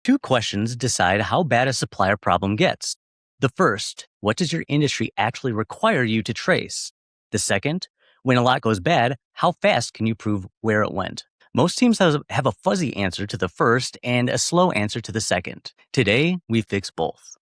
Two questions decide how bad a supplier problem gets. The first, what does your industry actually require you to trace? The second, when a lot goes bad, how fast can you prove where it went? Most teams have a fuzzy answer to the first and a slow answer to the second. Today, we fix both.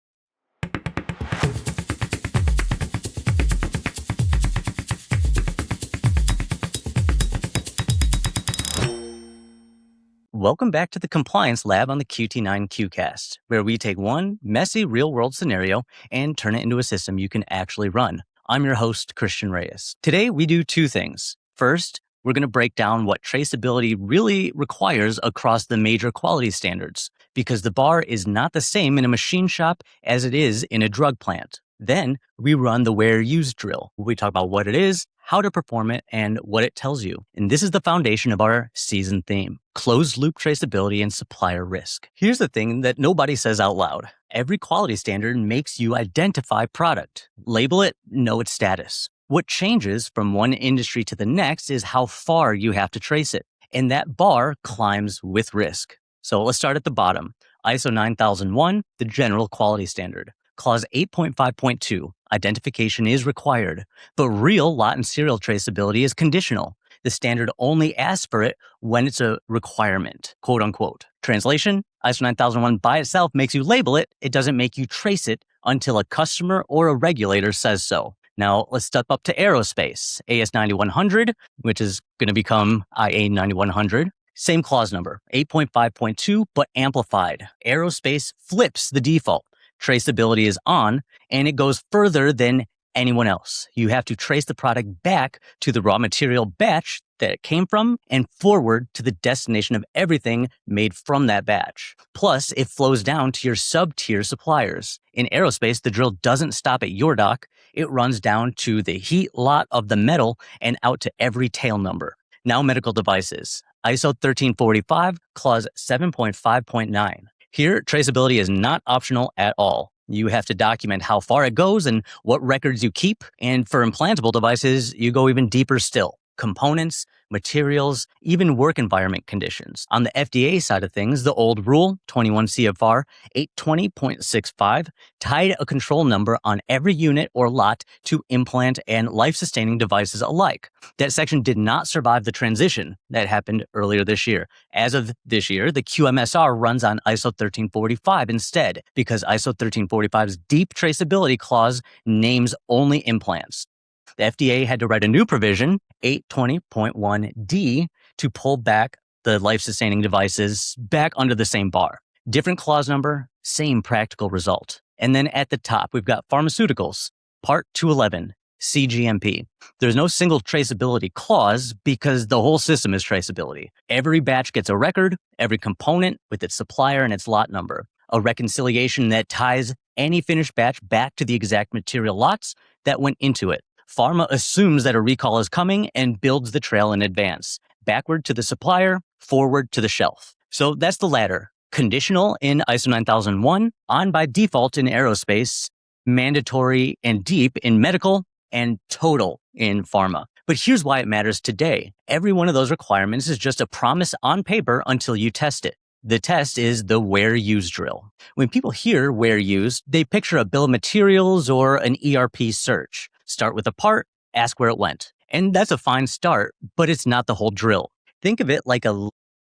Welcome back to the Compliance Lab on the QT9 QCast, where we take one messy real-world scenario and turn it into a system you can actually run. I'm your host, Christian Reyes. Today, we do two things. First, we're going to break down what traceability really requires across the major quality standards, because the bar is not the same in a machine shop as it is in a drug plant. Then, we run the where used drill. We talk about what it is, how to perform it, and what it tells you. And this is the foundation of our season theme: closed loop traceability and supplier risk. Here's the thing that nobody says out loud. Every quality standard makes you identify product, label it, know its status. What changes from one industry to the next is how far you have to trace it. And that bar climbs with risk. So let's start at the bottom. ISO 9001, the general quality standard. Clause 8.5.2, identification is required, but real lot and serial traceability is conditional. The standard only asks for it when it's a requirement, quote unquote. Translation, ISO 9001 by itself makes you label it. It doesn't make you trace it until a customer or a regulator says so. Now, let's step up to aerospace, AS 9100, which is going to become IA 9100. Same clause number, 8.5.2, but amplified. Aerospace flips the default. Traceability is on, and it goes further than anyone else. You have to trace the product back to the raw material batch that it came from and forward to the destination of everything made from that batch. Plus, it flows down to your sub-tier suppliers. In aerospace, the drill doesn't stop at your dock. It runs down to the heat lot of the metal and out to every tail number. Now, medical devices. ISO 1345, clause 7.5.9. Here, traceability is not optional at all. You have to document how far it goes and what records you keep. And for implantable devices, you go even deeper still. Components, materials, even work environment conditions. On the FDA side of things, the old rule, 21 CFR 820.65, tied a control number on every unit or lot to implant and life-sustaining devices alike. That section did not survive the transition that happened earlier this year. As of this year, the QMSR runs on ISO 1345 instead, because ISO 1345's deep traceability clause names only implants. The FDA had to write a new provision, 820.1D, to pull back the life-sustaining devices back under the same bar. Different clause number, same practical result. And then at the top, we've got pharmaceuticals, Part 211, CGMP. There's no single traceability clause because the whole system is traceability. Every batch gets a record, every component with its supplier and its lot number. A reconciliation that ties any finished batch back to the exact material lots that went into it. Pharma assumes that a recall is coming and builds the trail in advance, backward to the supplier, forward to the shelf. So that's the ladder. Conditional in ISO 9001, on by default in aerospace, mandatory and deep in medical, and total in pharma. But here's why it matters today. Every one of those requirements is just a promise on paper until you test it. The test is the where used drill. When people hear where used, they picture a bill of materials or an ERP search. Start with a part, ask where it went. And that's a fine start, but it's not the whole drill. Think of it like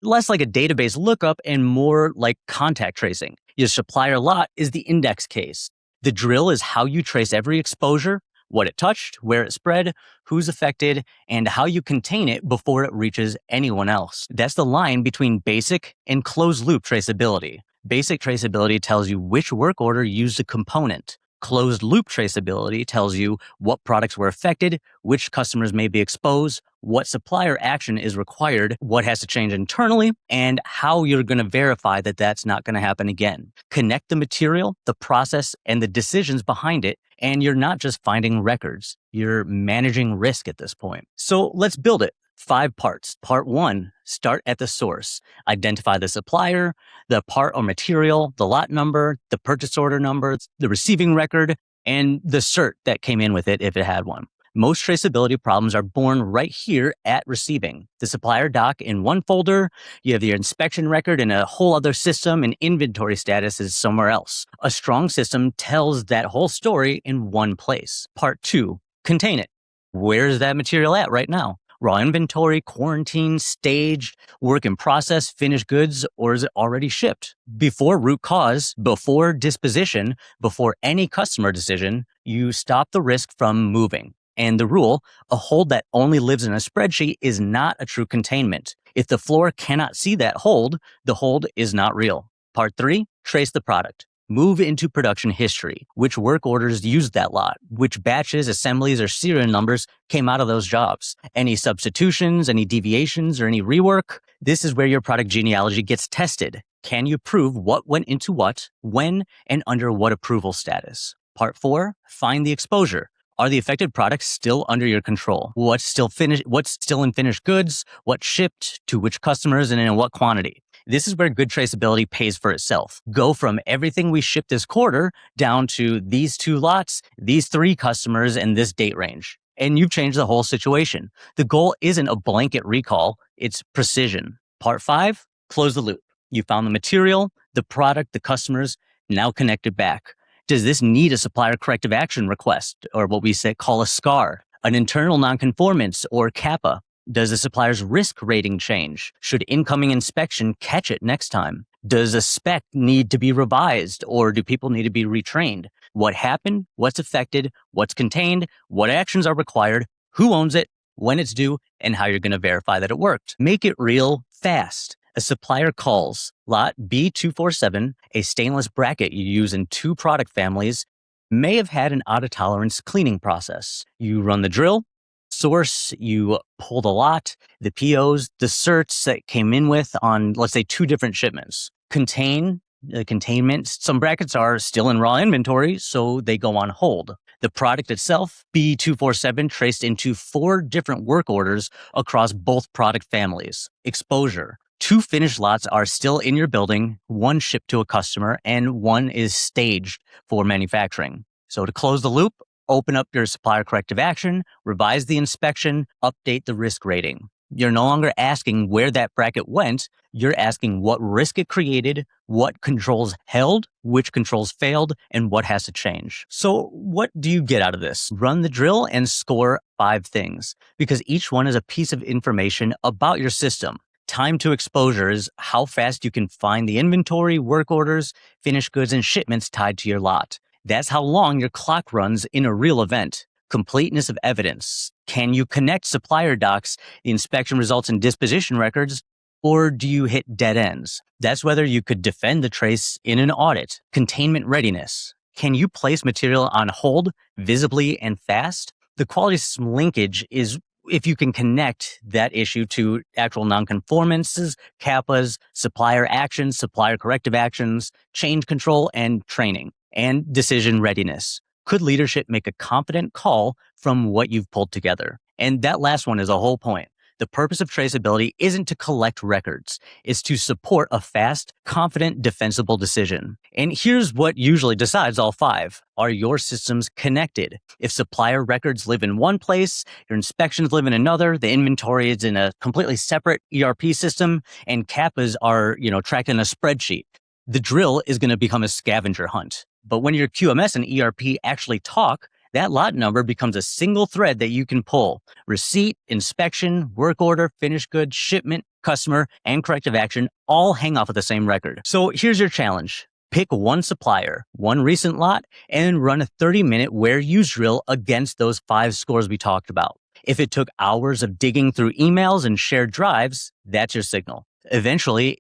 less like a database lookup and more like contact tracing. Your supplier lot is the index case. The drill is how you trace every exposure, what it touched, where it spread, who's affected, and how you contain it before it reaches anyone else. That's the line between basic and closed loop traceability. Basic traceability tells you which work order used a component. Closed loop traceability tells you what products were affected, which customers may be exposed, what supplier action is required, what has to change internally, and how you're going to verify that that's not going to happen again. Connect the material, the process, and the decisions behind it, and you're not just finding records. You're managing risk at this point. So let's build it. 5 parts. Part 1, start at the source. Identify the supplier, the part or material, the lot number, the purchase order number, the receiving record, and the cert that came in with it if it had one. Most traceability problems are born right here at receiving. The supplier doc in one folder, you have your inspection record in a whole other system, and inventory status is somewhere else. A strong system tells that whole story in one place. Part 2, contain it. Where is that material at right now? Raw inventory, quarantine, staged, work in process, finished goods, or is it already shipped? Before root cause, before disposition, before any customer decision, you stop the risk from moving. And the rule, a hold that only lives in a spreadsheet is not a true containment. If the floor cannot see that hold, the hold is not real. Part 3, trace the product. Move into production history. Which work orders used that lot? Which batches, assemblies, or serial numbers came out of those jobs? Any substitutions, any deviations, or any rework? This is where your product genealogy gets tested. Can you prove what went into what, when, and under what approval status? Part 4, find the exposure. Are the affected products still under your control? What's still in finished goods? What shipped to which customers and in what quantity? This is where good traceability pays for itself. Go from everything we shipped this quarter down to these 2 lots, these 3 customers, and this date range. And you've changed the whole situation. The goal isn't a blanket recall, it's precision. Part 5, close the loop. You found the material, the product, the customers, now connect it back. Does this need a supplier corrective action request, or what we call a SCAR, an internal nonconformance, or CAPA? Does the supplier's risk rating change? Should incoming inspection catch it next time? Does a spec need to be revised, or do people need to be retrained? What happened? What's affected? What's contained? What actions are required? Who owns it? When it's due? And how you're going to verify that it worked. Make it real fast. A supplier calls lot B247, a stainless bracket you use in 2 product families, may have had an out-of-tolerance cleaning process. You run the drill, source, you pull the lot, the POs, the certs that came in with on, let's say, 2 different shipments. Containment, some brackets are still in raw inventory, so they go on hold. The product itself, B247, traced into 4 different work orders across both product families. Exposure. 2 finished lots are still in your building, 1 shipped to a customer, and 1 is staged for manufacturing. So to close the loop, open up your supplier corrective action, revise the inspection, update the risk rating. You're no longer asking where that bracket went. You're asking what risk it created, what controls held, which controls failed, and what has to change. So what do you get out of this? Run the drill and score 5 things, because each one is a piece of information about your system. Time to exposure is how fast you can find the inventory, work orders, finished goods, and shipments tied to your lot. That's how long your clock runs in a real event. Completeness of evidence. Can you connect supplier docs, the inspection results, and disposition records, or do you hit dead ends? That's whether you could defend the trace in an audit. Containment readiness. Can you place material on hold visibly and fast? The quality system linkage is if you can connect that issue to actual nonconformances, CAPAs, supplier actions, supplier corrective actions, change control, and training, and decision readiness. Could leadership make a confident call from what you've pulled together? And that last one is the whole point. The purpose of traceability isn't to collect records. It's to support a fast, confident, defensible decision. And here's what usually decides all 5. Are your systems connected? If supplier records live in one place, your inspections live in another, the inventory is in a completely separate ERP system, and CAPAs are, tracked in a spreadsheet, the drill is going to become a scavenger hunt. But when your QMS and ERP actually talk, that lot number becomes a single thread that you can pull. Receipt, inspection, work order, finished goods, shipment, customer, and corrective action all hang off of the same record. So here's your challenge. Pick 1 supplier, 1 recent lot, and run a 30-minute where used drill against those 5 scores we talked about. If it took hours of digging through emails and shared drives, that's your signal. Eventually,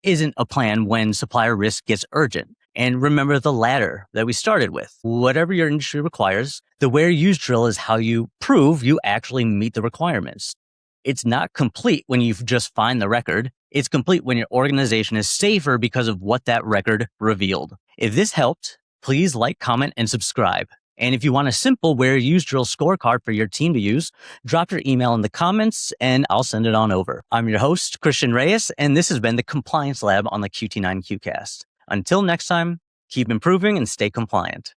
isn't a plan when supplier risk gets urgent. And remember the ladder that we started with. Whatever your industry requires, the where used drill is how you prove you actually meet the requirements. It's not complete when you just find the record. It's complete when your organization is safer because of what that record revealed. If this helped, please like, comment, and subscribe. And if you want a simple where used drill scorecard for your team to use, drop your email in the comments and I'll send it on over. I'm your host, Christian Reyes, and this has been the Compliance Lab on the QT9 QCast. Until next time, keep improving and stay compliant.